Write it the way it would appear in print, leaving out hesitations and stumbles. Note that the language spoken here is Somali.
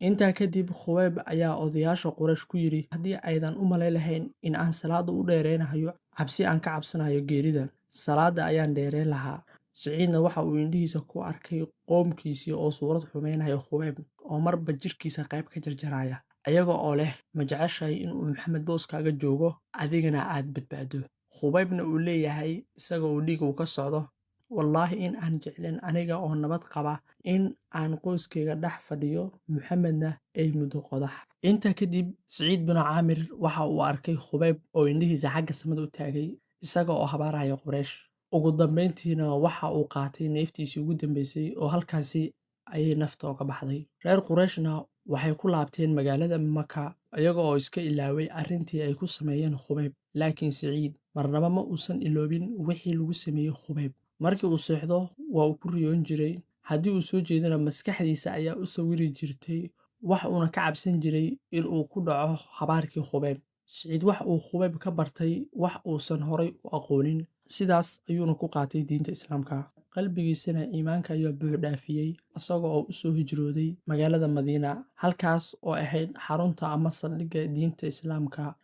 Intaa kadib Khubayb ayaa odayaasha Quraysh ku yidhi haddii aydan u malay lahayn in aan salaada u dheeraynayo cabsi aan ka cabsanayo geerida, salaada ayaan dheerayn lahaa. Siciidna waxa uu indhihiisa ku arkay qoomkiisii oo suurad xumeynaya Khubayb oo marba jirkiisa qayb ka jarjaraya, ayaga oo leh ma jeceshahay inuu Maxamed booskaaga joogo adigana aad badbaado. Khubaybna uu leeyahay isaga oo dhiig uu ka socdo, wallaahi in aan jeclayn aniga oo nabad qaba in aan qoyskayga dhex fadhiyo Maxamedna ay muddo qodax. Intaa kadib Siciid bin Caamir waxa uu arkay Khubayb oo indhihiisa xagga samada u taagay isaga oo habaaraya Quraysh. Ugu dambeyntiina waxa uu qaatay neeftiisii ugu dambeysay oo halkaasi ayay nafta uga baxday. Reer Qurayshna waxay ku laabteen magaalada Maka iyaga oo iska ilaaway arrintii ay ku sameeyeen Khubayb. Laakiin Siciid marnaba ma uusan iloobin wixii lagu sameeyey Khubayb. Markii uu seexdo waa uu ku riyoon jiray, haddii uu soo jeedana maskaxdiisa ayaa u sawiri jirtay wax uuna ka cabsan jiray in uu ku dhaco habaarkii Khubayb. Siciid wax uu Khubayb ka bartay wax uusan horay u aqoonin, sidaas ayuuna ku qaatay diinta Islaamka. Qalbigiisana iimaanka ayaa buux dhaafiyey isaga oo u soo hijrooday magaalada Madiina, halkaas oo ahayd xarunta ama saldhigga diinta Islaamka